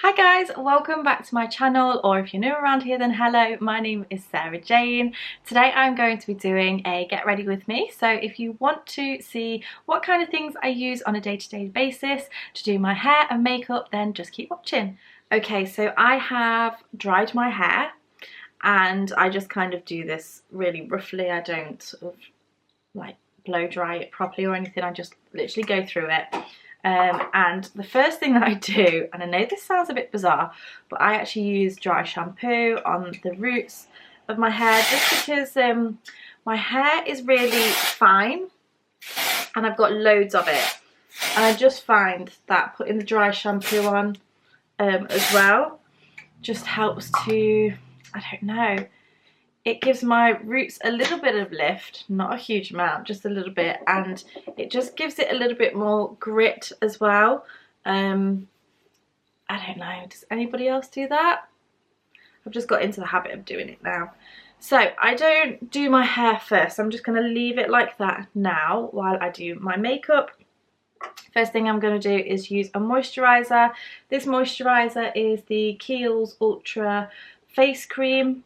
Hi guys, welcome back to my channel, or if you're new around here then hello, my name is Sarah-Jayne. Today I'm going to be doing a get ready with me, so if you want to see what kind of things I use on a day-to-day basis to do my hair and makeup, then just keep watching. Okay, so I have dried my hair and I just kind of do this really roughly. I don't sort of like blow dry it properly or anything, I just literally go through it. And the first thing that I do, and I know this sounds a bit bizarre, but I actually use dry shampoo on the roots of my hair just because my hair is really fine and I've got loads of it. And I just find that putting the dry shampoo on as well just helps to, I don't know, it gives my roots a little bit of lift, not a huge amount, just a little bit, and it just gives it a little bit more grit as well. I don't know, does anybody else do that? I've just got into the habit of doing it now. So I don't do my hair first, I'm just going to leave it like that now while I do my makeup. First thing I'm going to do is use a moisturiser. This moisturiser is the Kiehl's Ultra Face Cream.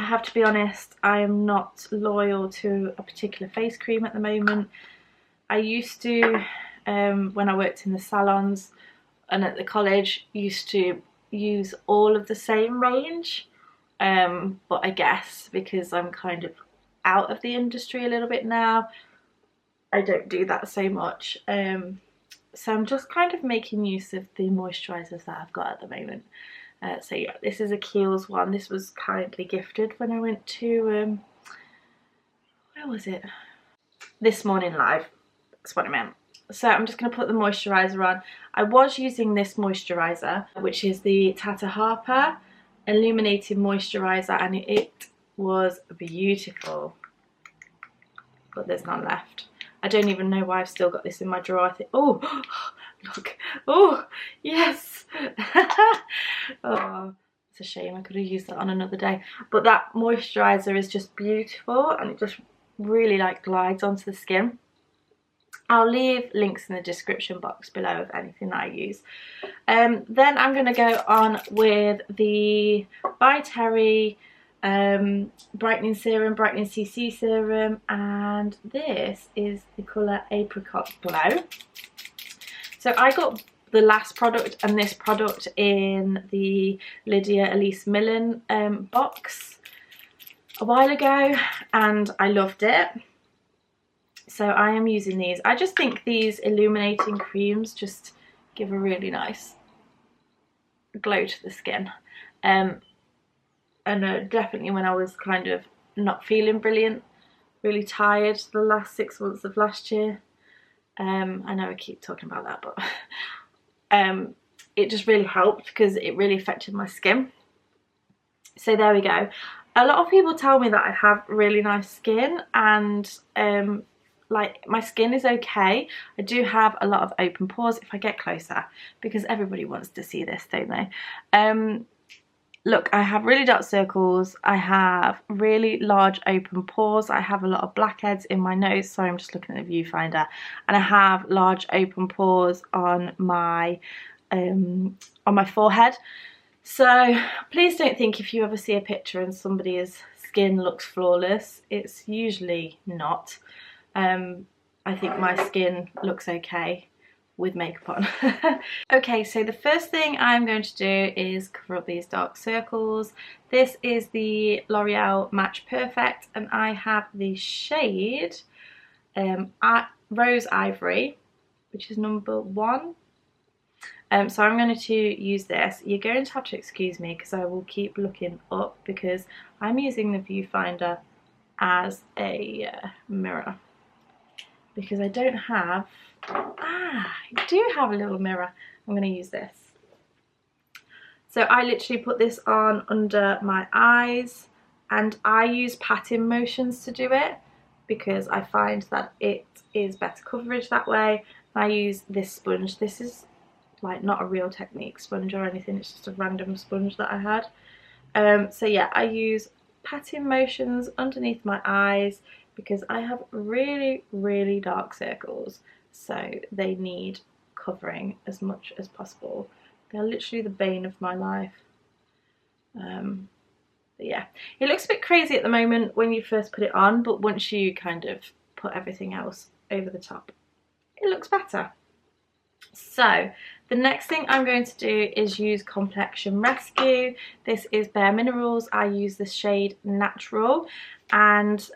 I have to be honest, I am not loyal to a particular face cream at the moment. I used to, when I worked in the salons and at the college, used to use all of the same range. But I guess because I'm kind of out of the industry a little bit now, I don't do that so much. So I'm just kind of making use of the moisturisers that I've got at the moment. So yeah, this is a Kiehl's one. This was kindly gifted when I went to, where was it? This Morning Live, that's what I meant. So I'm just going to put the moisturiser on. I was using this moisturiser, which is the Tata Harper Illuminating Moisturiser, and it was beautiful. But there's none left. I don't even know why I've still got this in my drawer. I think, oh, look, oh, yes. Oh, it's a shame, I could have used that on another day. But that moisturiser is just beautiful and it just really like glides onto the skin. I'll leave links in the description box below of anything that I use. Then I'm going to go on with the By Terry brightening serum, brightening CC serum, and this is the colour Apricot Glow. So I got the last product and this product in the Lydia Elise Millen box a while ago, and I loved it. So I am using these. I just think these illuminating creams just give a really nice glow to the skin. And definitely when I was kind of not feeling brilliant, really tired the last 6 months of last year, I know I keep talking about that, but it just really helped because it really affected my skin. So there we go. A lot of people tell me that I have really nice skin, and like my skin is okay. I do have a lot of open pores if I get closer, because everybody wants to see this, don't they? Look, I have really dark circles, I have really large open pores, I have a lot of blackheads in my nose, sorry I'm just looking at the viewfinder, and I have large open pores on my forehead. So please don't think if you ever see a picture and somebody's skin looks flawless, it's usually not. I think my skin looks okay with makeup on. Okay, so the first thing I'm going to do is cover up these dark circles. This is the L'Oreal Match Perfect, and I have the shade Rose Ivory, which is number 1. So I'm going to use this. You're going to have to excuse me because I will keep looking up because I'm using the viewfinder as a mirror, because I don't have, I do have a little mirror. I'm going to use this. So I literally put this on under my eyes, and I use patting motions to do it because I find that it is better coverage that way. I use this sponge. This is like not a Real Technique sponge or anything, it's just a random sponge that I had. So yeah, I use patting motions underneath my eyes because I have really, really dark circles, so they need covering as much as possible They're literally the bane of my life. But yeah, it looks a bit crazy at the moment when you first put it on, but once you kind of put everything else over the top, it looks better. So the next thing I'm going to do is use Complexion Rescue. This is Bare Minerals. I use the shade Natural, and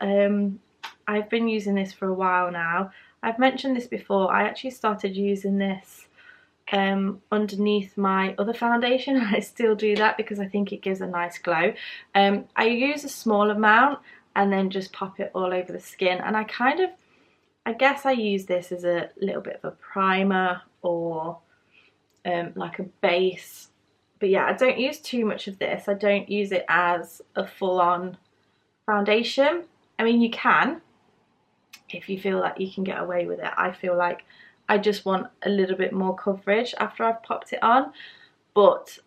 I've been using this for a while now. I've mentioned this before. I actually started using this underneath my other foundation. I still do that because I think it gives a nice glow. I use a small amount and then just pop it all over the skin, and I guess I use this as a little bit of a primer or like a base. But yeah, I don't use too much of this. I don't use it as a full-on foundation. I mean, you can if you feel like you can get away with it. I feel like I just want a little bit more coverage after I've popped it on. But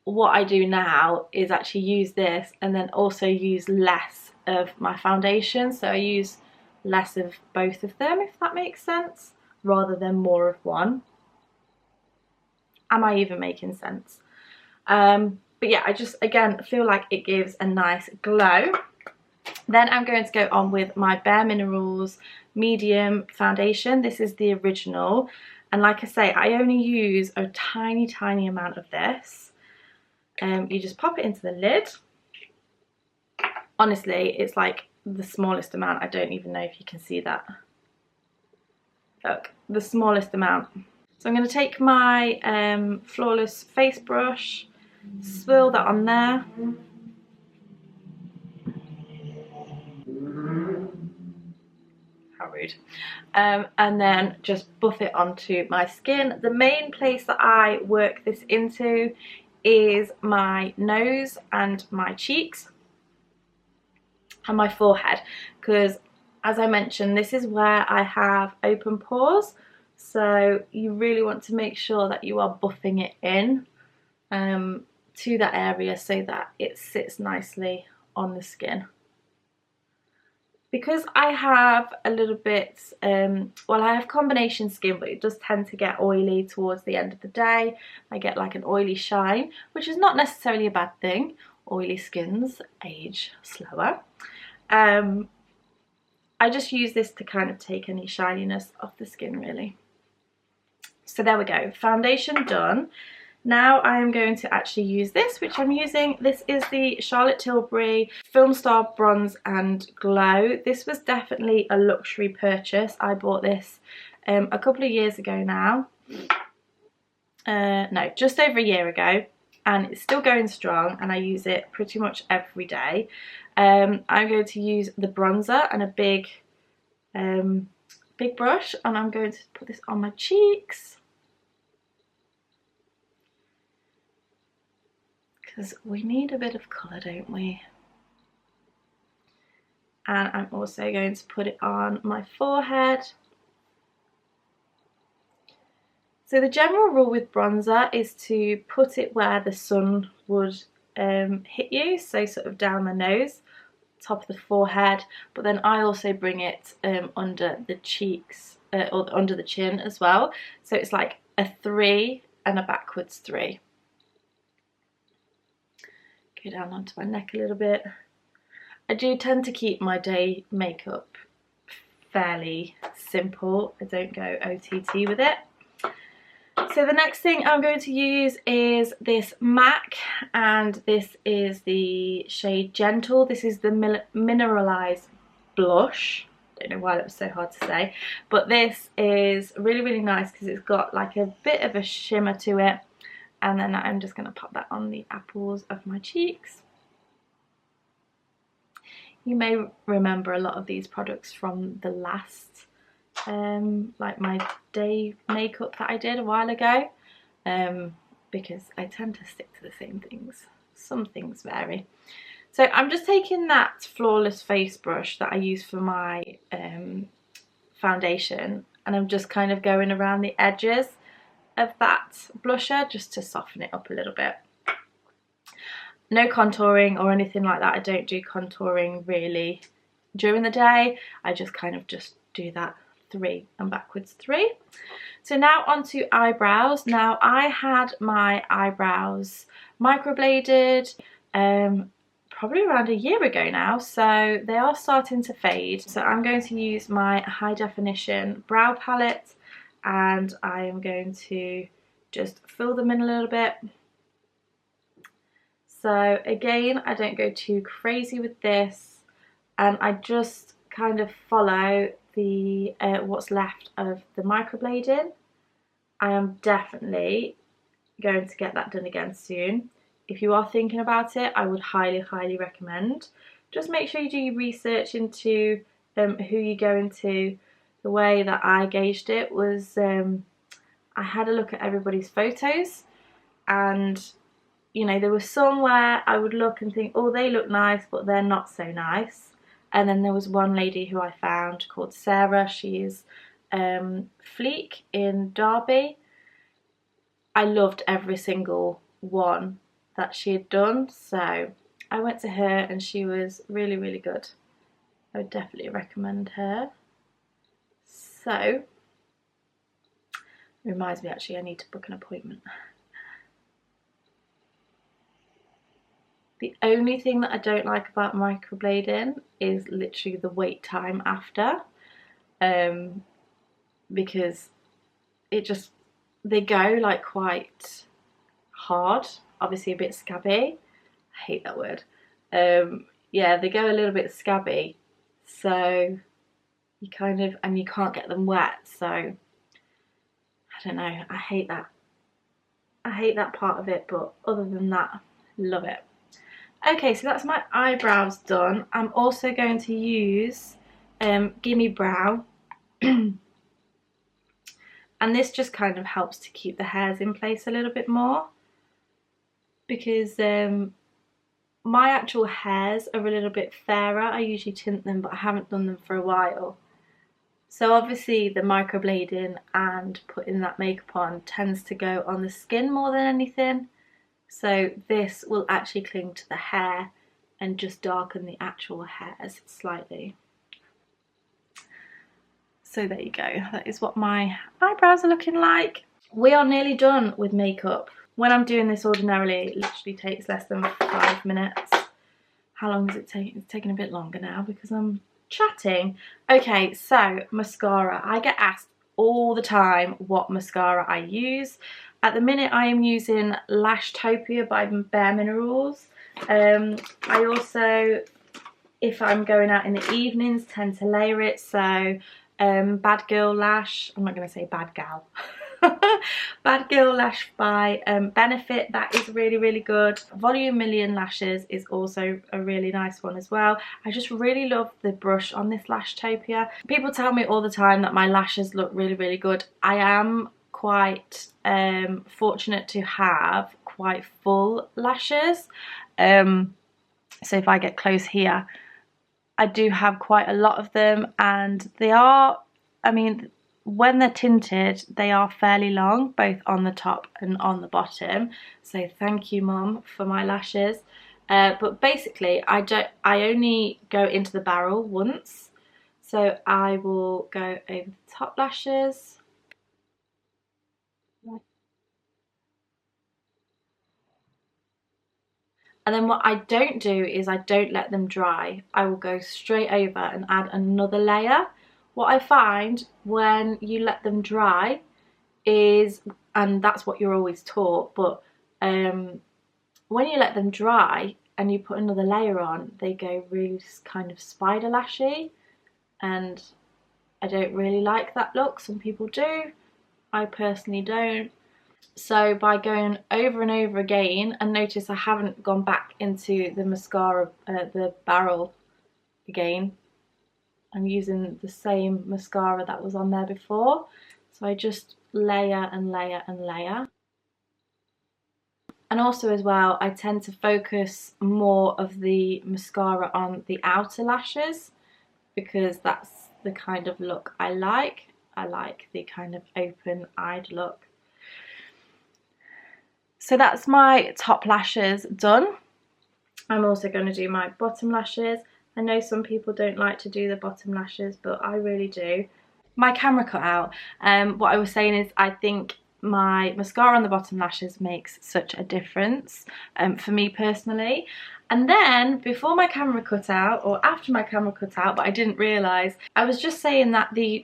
what I do now is actually use this and then also use less of my foundation. So I use less of both of them, if that makes sense, rather than more of one. Am I even making sense? But yeah, I just again feel like it gives a nice glow. Then I'm going to go on with my Bare Minerals medium foundation. This is the original, and like I say, I only use a tiny amount of this. You just pop it into the lid. Honestly, it's like the smallest amount. I don't even know if you can see that. Look, the smallest amount. So I'm going to take my Flawless face brush, swirl that on there. How rude. And then just buff it onto my skin. The main place that I work this into is my nose and my cheeks and my forehead, because as I mentioned, this is where I have open pores, so you really want to make sure that you are buffing it in to that area so that it sits nicely on the skin. Because I have a little bit, well, I have combination skin, but it does tend to get oily towards the end of the day. I get like an oily shine, which is not necessarily a bad thing. Oily skins age slower. I just use this to kind of take any shininess off the skin, really. So there we go, foundation done. Now I am going to actually use this, which I'm using. This is the Charlotte Tilbury Film Star Bronze and Glow. This was definitely a luxury purchase. I bought this a couple of years ago now. No, just over a year ago, and it's still going strong, and I use it pretty much every day. I'm going to use the bronzer and a big brush, and I'm going to put this on my cheeks, because we need a bit of colour, don't we? And I'm also going to put it on my forehead. So the general rule with bronzer is to put it where the sun would hit you, so sort of down the nose, top of the forehead, but then I also bring it under the cheeks or under the chin as well, so it's like a 3 and a backwards 3. Go down onto my neck a little bit. I do tend to keep my day makeup fairly simple. I don't go OTT with it. So the next thing I'm going to use is this MAC, and this is the shade Gentle. This is the Mineralized Blush. Don't know why that was so hard to say, but this is really nice because it's got like a bit of a shimmer to it. And then I'm just going to pop that on the apples of my cheeks. You may remember a lot of these products from the last like my day makeup that I did a while ago, because I tend to stick to the same things. Some things vary. So I'm just taking that Flawless face brush that I use for my foundation, and I'm just kind of going around the edges of that blusher just to soften it up a little bit. No contouring or anything like that. I don't do contouring really during the day. I just kind of just do that 3 and backwards 3. So now onto eyebrows. Now I had my eyebrows microbladed probably around a year ago now, so they are starting to fade. So I'm going to use my high definition brow palette and I am going to just fill them in a little bit. So again, I don't go too crazy with this, and I just kind of follow the what's left of the microblading. I am definitely going to get that done again soon. If you are thinking about it, I would highly recommend. Just make sure you do your research into who you go into. The way that I gauged it was I had a look at everybody's photos, and you know, there was some where I would look and think, oh, they look nice, but they're not so nice. And then there was one lady who I found called Sarah. She is Fleek in Derby. I loved every single one that she had done, so I went to her and she was really good. I would definitely recommend her. So, reminds me actually I need to book an appointment. The only thing that I don't like about microblading is literally the wait time after, because it just, they go like quite hard, obviously a bit scabby. I hate that word. Yeah, they go a little bit scabby, so you kind of, and you can't get them wet, so I don't know, I hate that. I hate that part of it, but other than that, love it. Okay, so that's my eyebrows done. I'm also going to use Gimme Brow. And this just kind of helps to keep the hairs in place a little bit more, because my actual hairs are a little bit fairer. I usually tint them, but I haven't done them for a while. So obviously the microblading and putting that makeup on tends to go on the skin more than anything. So this will actually cling to the hair and just darken the actual hairs slightly. So there you go, that is what my eyebrows are looking like. We are nearly done with makeup. When I'm doing this ordinarily, it literally takes less than 5 minutes. How long does it take? It's taking a bit longer now because I'm chatting. Okay, so mascara. I get asked all the time what mascara I use. At the minute I am using Lashtopia by Bare Minerals. I also, if I'm going out in the evenings, tend to layer it. So Bad Girl Lash, I'm not going to say Bad Gal. Bad Girl Lash by Benefit, that is really good. Volume Million Lashes is also a really nice one as well. I just really love the brush on this Lashtopia. People tell me all the time that my lashes look really good. I am quite fortunate to have quite full lashes. So if I get close here, I do have quite a lot of them, and they are, I mean, when they're tinted, they are fairly long, both on the top and on the bottom. So thank you, Mum, for my lashes. But basically, I only go into the barrel once. So I will go over the top lashes. And then what I don't do is I don't let them dry. I will go straight over and add another layer. What I find when you let them dry is, and that's what you're always taught, but when you let them dry and you put another layer on, they go really kind of spider lashy, and I don't really like that look. Some people do, I personally don't. So by going over and over again, and notice I haven't gone back into the mascara, the barrel again. I'm using the same mascara that was on there before. So I just layer and layer and layer. And also as well, I tend to focus more of the mascara on the outer lashes, because that's the kind of look I like. I like the kind of open-eyed look. So that's my top lashes done. I'm also going to do my bottom lashes. I know some people don't like to do the bottom lashes, but I really do. my camera cut out. What I was saying is I think my mascara on the bottom lashes makes such a difference for me personally. And then before my camera cut out, or after my camera cut out, but I didn't realise, I was just saying that the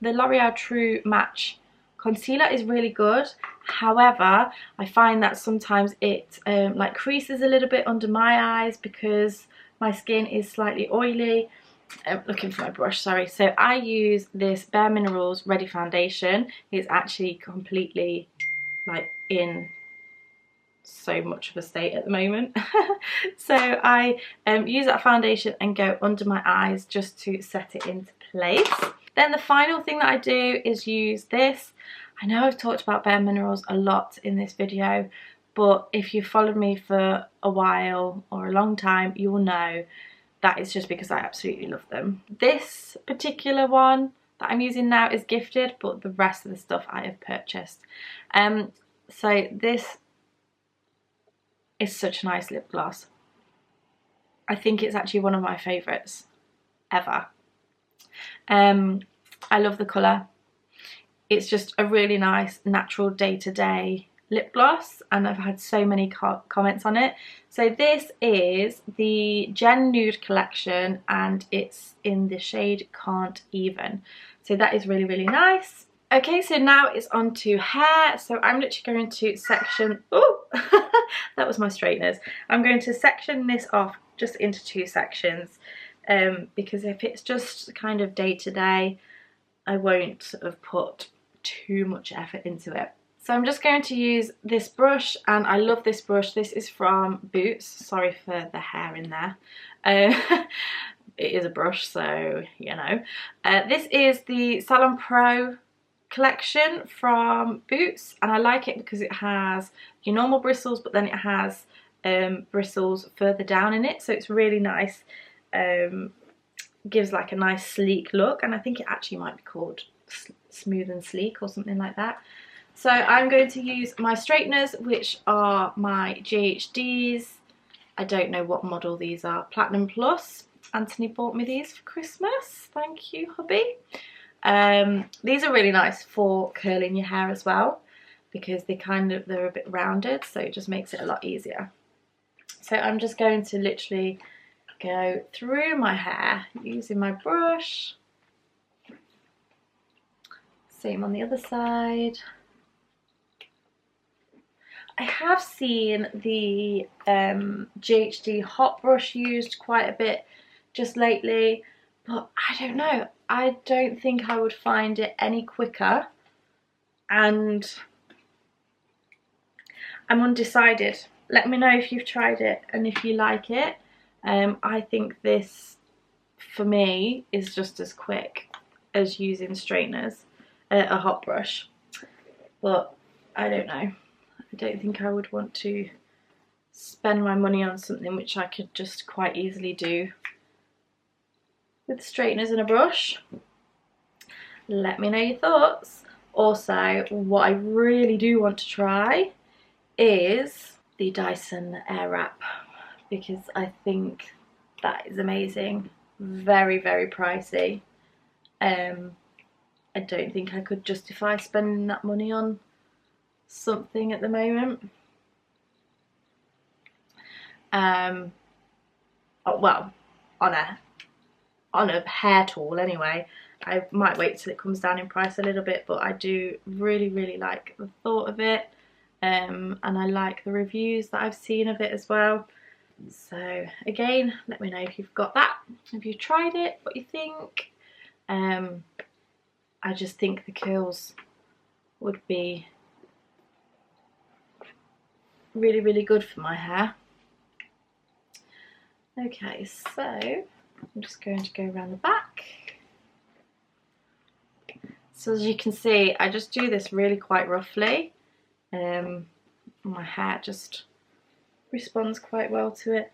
L'Oreal True Match concealer is really good. However, I find that sometimes it like creases a little bit under my eyes because my skin is slightly oily. I'm looking for my brush, sorry. So I use this Bare Minerals Ready Foundation. It's actually completely like in so much of a state at the moment. So I use that foundation and go under my eyes just to set it into place. Then the final thing that I do is use this. I know I've talked about Bare Minerals a lot in this video, but if you've followed me for a while or a long time, you will know that is just because I absolutely love them. This particular one that I'm using now is gifted, but the rest of the stuff I have purchased. So this is such a nice lip gloss. I think it's actually one of my favourites ever. I love the colour. It's just a really nice natural day-to-day lip gloss, and I've had so many comments on it. So this is the Gen Nude collection and it's in the shade Can't Even. So that is really, really nice. Okay, so now it's on to hair. So I'm literally going to section, oh, that was my straighteners. I'm going to section this off just into 2 sections because if it's just kind of day to day, I won't sort of put too much effort into it. So I'm just going to use this brush, and I love this brush. This is from Boots. Sorry for the hair in there. It is a brush, so you know. This is the Salon Pro collection from Boots, and I like it because it has your normal bristles, but then it has bristles further down in it, so it's really nice. Gives like a nice sleek look, and I think it actually might be called Smooth and Sleek or something like that. So I'm going to use my straighteners, which are my GHDs. I don't know what model these are. Platinum Plus. Anthony bought me these for Christmas. Thank you, hubby. These are really nice for curling your hair as well, because they're a bit rounded, so it just makes it a lot easier. So I'm just going to literally go through my hair using my brush. Same on the other side. I have seen the GHD hot brush used quite a bit just lately, but I don't know. I don't think I would find it any quicker, and I'm undecided. Let me know if you've tried it and if you like it. I think this, for me, is just as quick as using straighteners, a hot brush, but I don't know. I don't think I would want to spend my money on something which I could just quite easily do with straighteners and a brush. Let me know your thoughts. Also, what I really do want to try is the Dyson Airwrap, because I think that is amazing. Very, very pricey. I don't think I could justify spending that money on something at the moment. Well, on a hair tool anyway. I might wait till it comes down in price a little bit, but I do really, really like the thought of it, and I like the reviews that I've seen of it as well. So again, let me know if you've got that, if you've tried it, what you think. I just think the curls would be really, really good for my hair. Okay, so I'm just going to go around the back. So as you can see, I just do this really quite roughly. My hair just responds quite well to it.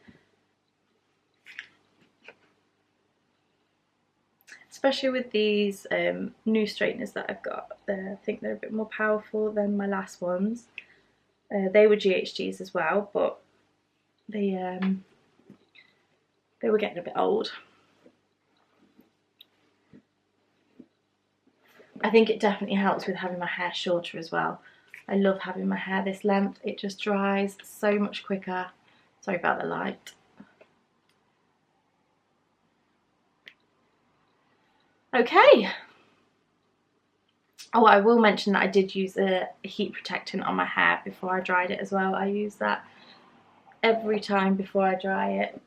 Especially with these new straighteners that I've got. I think they're a bit more powerful than my last ones. They were GHDs as well, but they were getting a bit old. I think it definitely helps with having my hair shorter as well. I love having my hair this length. It just dries so much quicker. Sorry about the light. Okay. Oh, I will mention that I did use a heat protectant on my hair before I dried it as well. I use that every time before I dry it.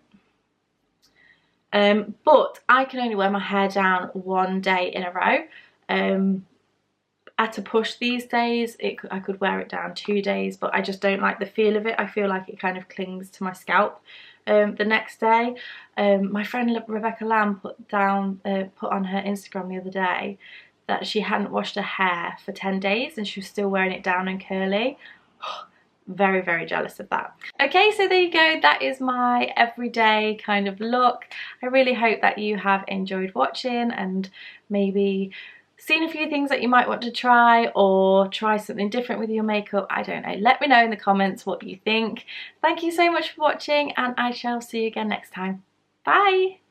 But I can only wear my hair down one day in a row. At a push these days, I could wear it down 2 days, but I just don't like the feel of it. I feel like it kind of clings to my scalp the next day. My friend Rebecca Lamb put on her Instagram the other day that she hadn't washed her hair for 10 days and she was still wearing it down and curly. Very, very jealous of that. Okay, so there you go. That is my everyday kind of look. I really hope that you have enjoyed watching and maybe seen a few things that you might want to try, or try something different with your makeup. I don't know. Let me know in the comments what you think. Thank you so much for watching, and I shall see you again next time. Bye!